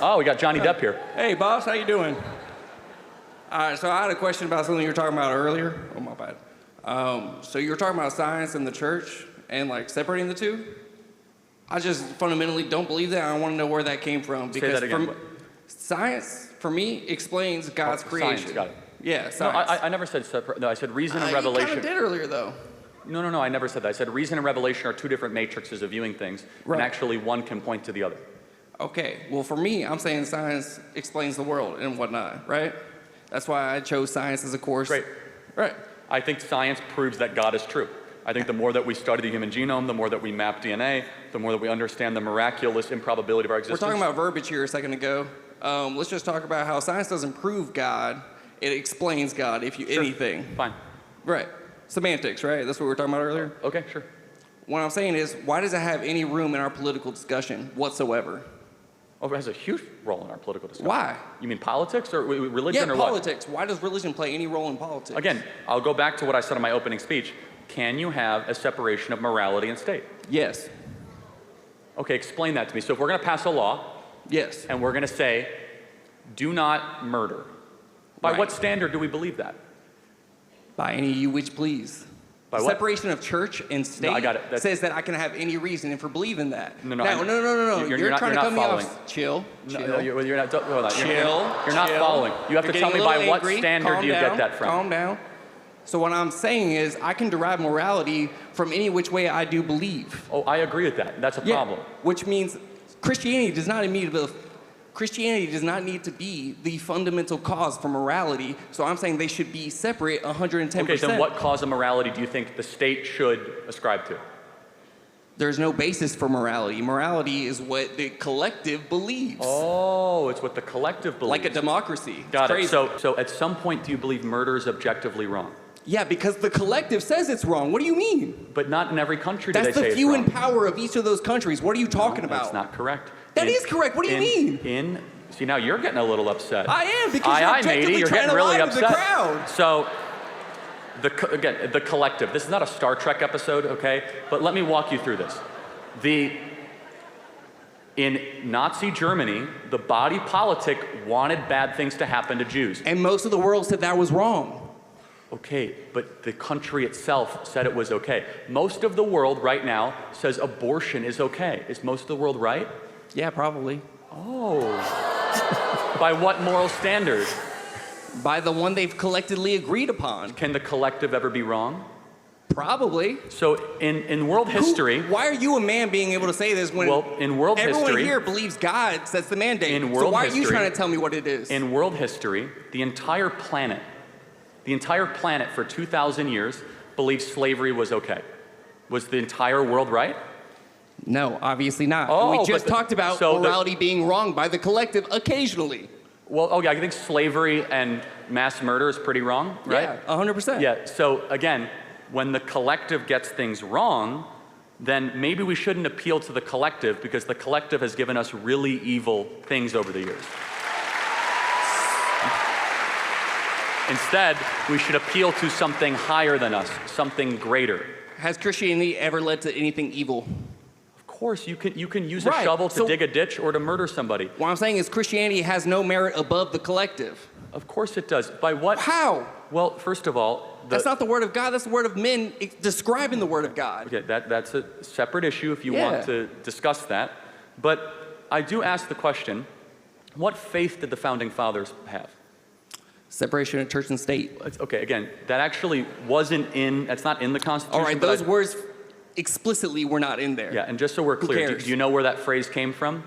Oh, we got Johnny Depp here. Hey, boss, how you doing? All right, so I had a question about something you were talking about earlier. Oh, my bad. So you were talking about science and the church and like separating the two. I just fundamentally don't believe that. I want to know where that came from because Say that again. Science, for me, explains God's creation. Science, got it. Yeah, science. No, I never said separate. No, I said reason and revelation. You kind of did earlier, though. No, I never said that. I said reason and revelation are two different matrices of viewing things, and actually one can point to the other. Okay, well, for me, I'm saying science explains the world and whatnot, right? That's why I chose science as a course. Great. Right. I think science proves that God is true. I think the more that we study the human genome, the more that we map DNA, the more that we understand the miraculous improbability of our existence. We're talking about verbiage here a second ago. Let's just talk about how science doesn't prove God. It explains God, if you anything. Fine. Right. Semantics, right? That's what we were talking about earlier? Okay, sure. What I'm saying is, why does it have any room in our political discussion whatsoever? Oh, it has a huge role in our political discussion. Why? You mean politics or religion or what? Yeah, politics. Why does religion play any role in politics? Again, I'll go back to what I said in my opening speech. Can you have a separation of morality and state? Yes. Okay, explain that to me. So if we're going to pass a law, yes, and we're going to say, do not murder, by Right. what standard do we believe that? By any you which please. By what? Separation of church and state I got it. says that I can have any reason for believing that. No. No. You're not, trying to cut me following. off. Chill. No, you're not. Hold on. Chill. You're not following. You have to tell me by what standard do you get that from? Calm down. So what I'm saying is I can derive morality from any which way I do believe. Oh, I agree with that. That's a problem. Which means Christianity does not need to be the fundamental cause for morality. So I'm saying they should be separate 110%. Okay, then what cause of morality do you think the state should ascribe to? There's no basis for morality. Morality is what the collective believes. Oh, it's what the collective believes. Like a democracy. Got it. So at some point, do you believe murder is objectively wrong? Yeah, because the collective says it's wrong. What do you mean? But not in every country do they say it's wrong. That's the few in power of each of those countries. What are you talking about? That's not correct. That is correct. What do you mean? See, now you're getting a little upset. I am, because you're objectively trying to lie to the crowd. So, again, the collective. This is not a Star Trek episode, okay? But let me walk you through this. In Nazi Germany, the body politic wanted bad things to happen to Jews. And most of the world said that was wrong. Okay, but the country itself said it was okay. Most of the world right now says abortion is okay. Is most of the world right? Yeah, probably. Oh. By what moral standard? By the one they've collectively agreed upon. Can the collective ever be wrong? Probably. So in world history... Why are you a man being able to say this when in world everyone history, here believes God sets the mandate? So why are you trying to tell me what it is? In world history, the entire planet for 2,000 years believed slavery was okay. Was the entire world right? No, obviously not. Oh, we just talked about morality being wrong by the collective occasionally. Well, okay, I think slavery and mass murder is pretty wrong, right? Yeah, 100%. Yeah, so again, when the collective gets things wrong, then maybe we shouldn't appeal to the collective because the collective has given us really evil things over the years. Instead, we should appeal to something higher than us, something greater. Has Christianity ever led to anything evil? Of course, you can use a shovel to dig a ditch or to murder somebody. What I'm saying is Christianity has no merit above the collective. Of course it does. By what? How? Well, first of all... That's not the word of God, that's the word of men describing the word of God. Okay, that's a separate issue if you want to discuss that. But I do ask the question, what faith did the Founding Fathers have? Separation of church and state. Okay, again, that actually that's not in the Constitution. All right, those words explicitly were not in there. Yeah, and just so we're clear, do you know where that phrase came from?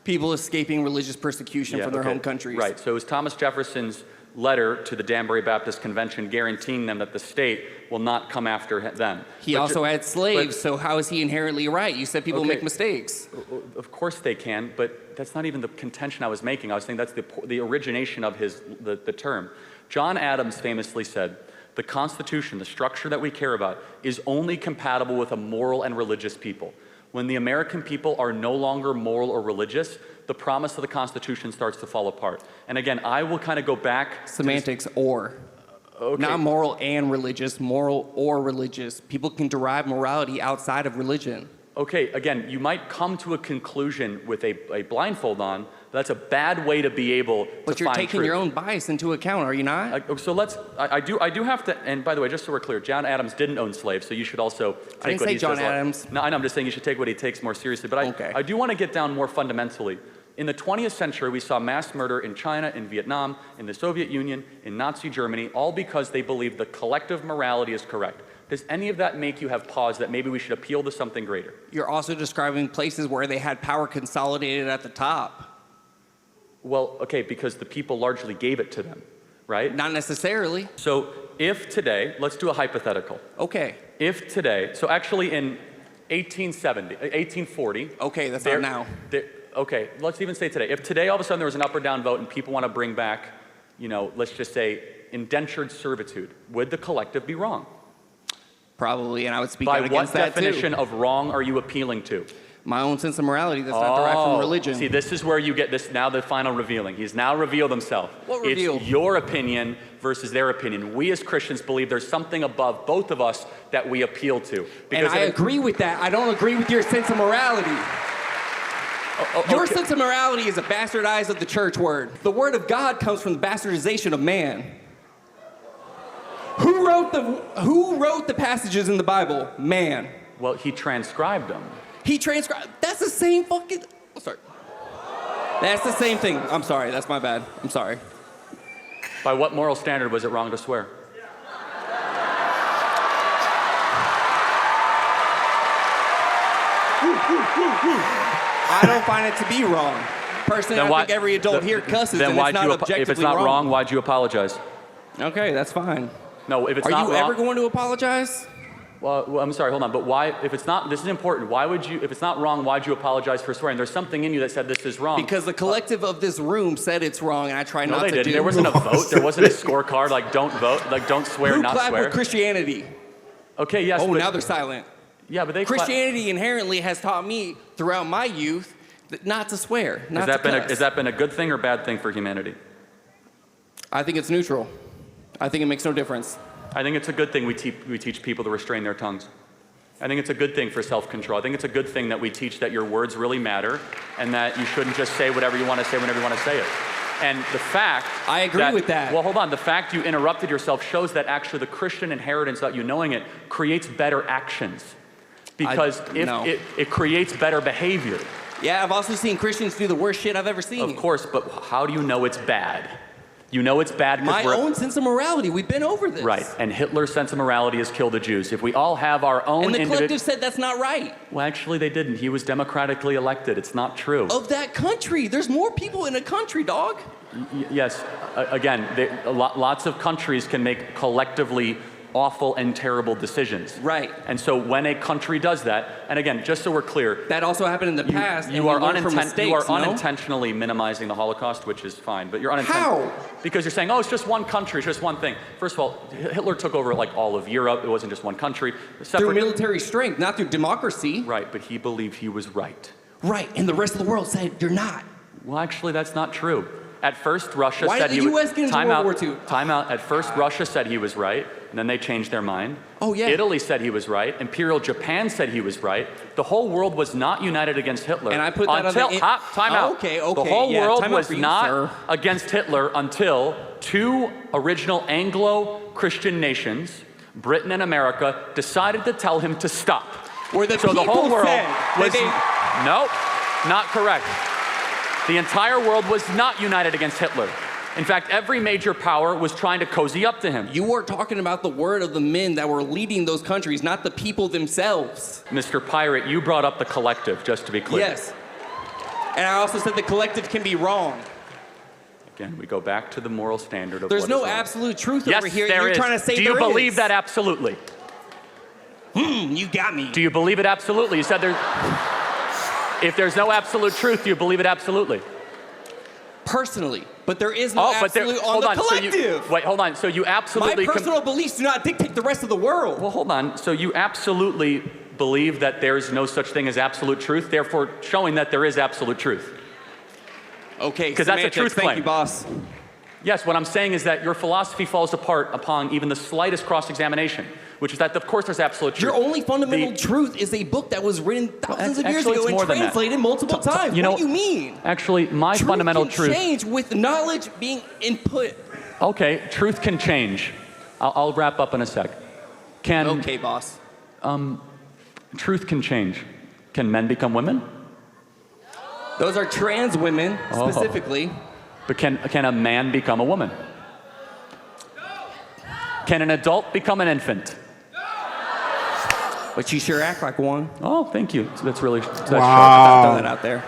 People escaping religious persecution from their home countries. Right, so it was Thomas Jefferson's letter to the Danbury Baptist Convention guaranteeing them that the state will not come after them. He also had slaves, so how is he inherently right? You said people make mistakes. Of course they can, but that's not even the contention I was making. I was saying that's the origination of the term. John Adams famously said, the Constitution, the structure that we care about, is only compatible with a moral and religious people. When the American people are no longer moral or religious, the promise of the Constitution starts to fall apart. And again, I will kind of go back... Semantics or. Okay. Not moral and religious, moral or religious. People can derive morality outside of religion. Okay, again, you might come to a conclusion with a blindfold on, That's a bad way to be able to But you're find taking truth. your own bias into account, are you not? So I do have to, and by the way, just so we're clear, John Adams didn't own slaves, so you should also take I didn't what say he John says. Adams. No, I know, I'm just saying you should take what he takes more seriously. But Okay. I do want to get down more fundamentally. In the 20th century, we saw mass murder in China, in Vietnam, in the Soviet Union, in Nazi Germany, all because they believed the collective morality is correct. Does any of that make you have pause that maybe we should appeal to something greater? You're also describing places where they had power consolidated at the top. Well, okay, because the people largely gave it to them, right? Not necessarily. So if today, let's do a hypothetical. Okay. If today, so actually in 1840. Okay, that's not now. Okay, let's even say today. If today all of a sudden there was an up or down vote and people want to bring back, let's just say indentured servitude, would the collective be wrong? Probably, and I would speak By out against what that definition too. of wrong are you appealing to? My own sense of morality that's not derived from religion. See, this is where you get this, now the final revealing. He's now revealed himself. What reveal? It's your opinion versus their opinion. We as Christians believe there's something above both of us that we appeal to. And I agree with that. I don't agree with your sense of morality. Your okay. sense of morality is a bastardized of the church word. The word of God comes from the bastardization of man. Who wrote the passages in the Bible? Man. Well, he transcribed them. He transcribed. That's the same fucking. Oh, sorry. That's the same thing. I'm sorry. That's my bad. I'm sorry. By what moral standard was it wrong to swear? I don't find it to be wrong. Personally, I think every adult here cusses, and it's not objectively if it's not wrong, why'd you apologize? Okay, that's fine. No, if it's Are not you wrong, ever going to apologize? Well, I'm sorry, hold on. But why, if it's not, this is important. Why would you, if it's not wrong, why'd you apologize for swearing? There's something in you that said this is wrong. Because the collective of this room said it's wrong, and I try No, not they to didn't. do. There wasn't a vote. There wasn't a scorecard like don't vote, like don't swear, Who not clapped swear. with Christianity? Okay, yes. Oh, but, now they're silent. yeah, but they Christianity inherently has taught me throughout my youth that not to swear, not to cuss. Has that been a good thing or bad thing for humanity? I think it's neutral. I think it makes no difference. I think it's a good thing we teach people to restrain their tongues. I think it's a good thing for self-control. I think it's a good thing that we teach that your words really matter and that you shouldn't just say whatever you want to say whenever you want to say it. And the fact I agree with that. Well, hold on. The fact you interrupted yourself shows that actually the Christian inheritance, without you knowing it, creates better actions. Because it creates better behavior. Yeah, I've also seen Christians do the worst shit I've ever seen. Of course, but how do you know it's bad? You know it's bad because my own sense of morality. We've been over this. Right, and Hitler's sense of morality has killed the Jews. If we all have our own And the collective said that's not right. Well, actually, they didn't. He was democratically elected. It's not true. Of that country. There's more people in a country, dog. Yes. Again, lots of countries can make collectively awful and terrible decisions. Right. And so when a country does that, and again, just so we're clear, that also happened in the past. You are unintentionally minimizing the Holocaust, which is fine, but you're unintentionally. How? Because you're saying, oh, it's just one country, it's just one thing. First of all, Hitler took over like all of Europe. It wasn't just one country. Through military strength, not through democracy. Right, but he believed he was right. Right, and the rest of the world said you're not. Well, actually, that's not true. At first, Russia Why said did he the was. U.S. get into World War II? Time out. At first, Russia said he was right, and then they changed their mind. Oh, yeah. Italy said he was right. Imperial Japan said he was right. The whole world was not united against Hitler. And I put that until, on the... time out. Okay. The whole world was you, not sir. against Hitler until two original Anglo-Christian nations, Britain and America, decided to tell him to stop. Where the so people the whole world said was... they... Nope, not correct. The entire world was not united against Hitler. In fact, every major power was trying to cozy up to him. You were talking about the word of the men that were leading those countries, not the people themselves. Mr. Pirate, you brought up the collective, just to be clear. Yes. And I also said the collective can be wrong. Again, we go back to the moral standard of There's what no is wrong. absolute truth Yes, over here. there You're is. trying to say Do you there believe is. that absolutely? You got me. Do you believe it absolutely? You said there's... If there's no absolute truth, do you believe it absolutely? Personally, but there is no absolute on the collective. Wait, hold on. So you absolutely... My personal beliefs do not dictate the rest of the world. Well, hold on. So you absolutely believe that there's no such thing as absolute truth, therefore showing that there is absolute truth. Okay, because that's a truth claim. Thank you, boss. Yes, what I'm saying is that your philosophy falls apart upon even the slightest cross-examination, which is that, of course, there's absolute truth. Your only fundamental truth is a book that was written thousands of years Actually, ago it's more and than that. translated multiple times. You know, what do you mean? Actually, my fundamental can truth... change with knowledge being input. Okay, truth can change. I'll wrap up in a sec. Okay, boss. Truth can change. Can men become women? Those are trans women, specifically. But can a man become a woman? Can an adult become an infant? But you sure act like one. Oh, thank you. That's really... That's Throw that out there.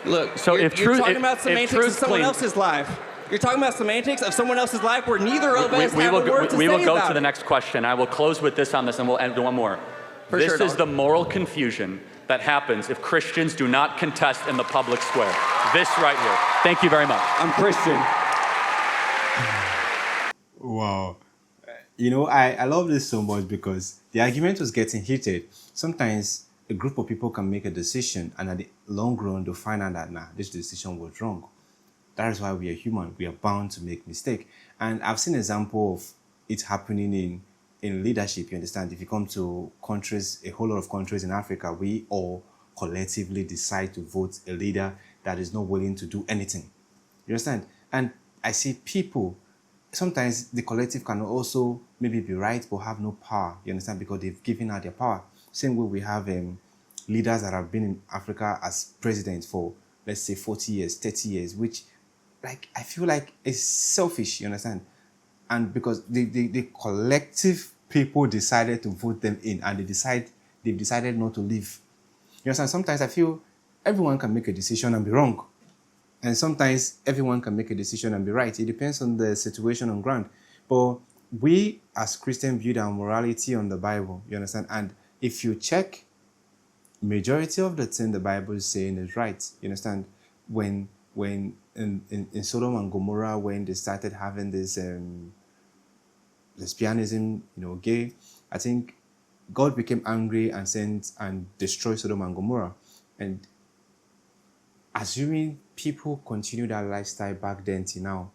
Look, so you're talking about semantics of someone else's life. You're talking about semantics of someone else's life where neither of us have a word to say We will go about to the it. next question. I will close with this on this, and we'll end one more. This is the moral confusion that happens if Christians do not contest in the public square. This right here. Thank you very much. I'm Christian. Wow. You know, I love this so much because the argument was getting heated. Sometimes a group of people can make a decision and at the long run they'll find out that, nah, this decision was wrong. That is why we are human. We are bound to make mistakes. And I've seen an example of it happening in leadership, you understand. If you come to countries, a whole lot of countries in Africa, we all collectively decide to vote a leader that is not willing to do anything. You understand? And I see people, sometimes the collective can also maybe be right but have no power, you understand, because they've given out their power. Same way we have leaders that have been in Africa as presidents for, let's say, 40 years, 30 years, which I feel like it's selfish, you understand? And because the collective people decided to vote them in and they've decided not to leave. You understand? Sometimes I feel everyone can make a decision and be wrong. And sometimes everyone can make a decision and be right. It depends on the situation on ground. But we as Christians view our morality on the Bible, you understand? And if you check, majority of the thing the Bible is saying is right, you understand? When in Sodom and Gomorrah, when they started having this lesbianism, gay, I think God became angry and sent and destroyed Sodom and Gomorrah. And assuming people continue that lifestyle back then till now,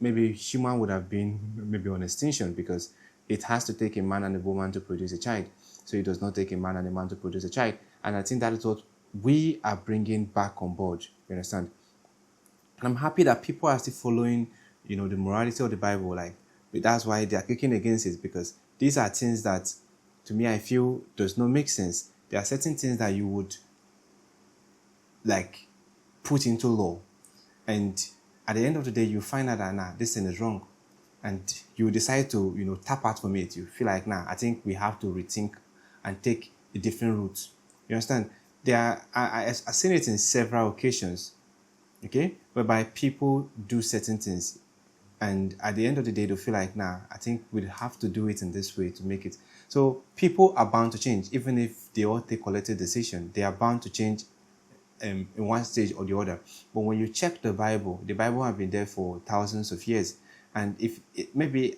maybe human would have been maybe on extinction because it has to take a man and a woman to produce a child. So it does not take a man and a man to produce a child. And I think that is what we are bringing back on board, you understand? And I'm happy that people are still following, the morality of the Bible. But that's why they are kicking against it, because these are things that, to me, I feel does not make sense. There are certain things that you would, put into law. And at the end of the day, you find out that, nah, this thing is wrong. And you decide to, tap out from it. You feel like, nah, I think we have to rethink and take a different route. You understand? I've seen it in several occasions, okay, whereby people do certain things, and at the end of the day, they feel like, nah, I think we'll have to do it in this way to make it. So people are bound to change, even if they all take collective decision. They are bound to change in one stage or the other. But when you check the Bible has been there for thousands of years, and maybe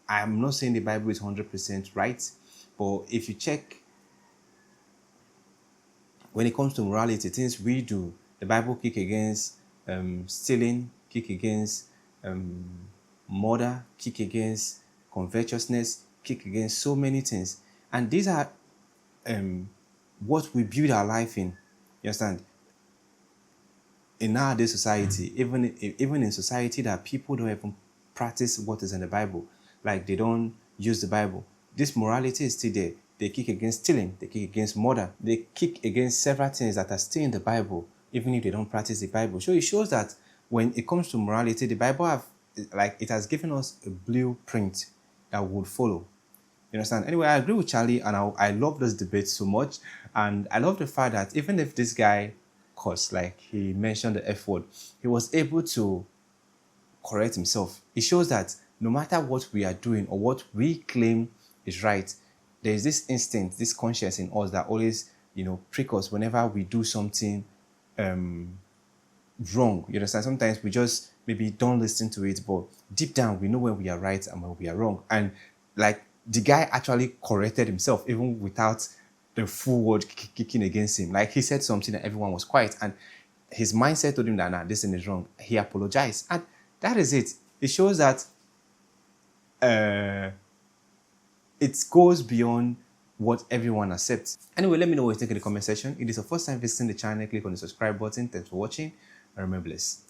I'm not saying the Bible is 100% right, but if you check. When it comes to morality, things we do, the Bible kick against stealing, kick against murder, kick against covetousness, kick against so many things. And these are what we build our life in. You understand? In nowadays society, even in society that people don't even practice what is in the Bible, like they don't use the Bible. This morality is still there. They kick against stealing. They kick against murder. They kick against several things that are still in the Bible, even if they don't practice the Bible. So it shows that when it comes to morality, the Bible it has given us a blueprint that we would follow. You understand? Anyway, I agree with Charlie, and I love this debate so much. And I love the fact that even if this guy cursed, he mentioned the F word, he was able to correct himself. It shows that no matter what we are doing or what we claim is right, there is this instinct, this conscience in us that always, prick us whenever we do something wrong. You understand? Sometimes we just maybe don't listen to it, but deep down we know when we are right and when we are wrong. And the guy actually corrected himself even without the full word kicking against him. He said something and everyone was quiet, and his mindset told him that, nah, this thing is wrong. He apologized. And That is it. It shows that it goes beyond what everyone accepts. Anyway, let me know what you think in the comment section. If it is your first time visiting the channel, click on the subscribe button. Thanks for watching and remember blessed.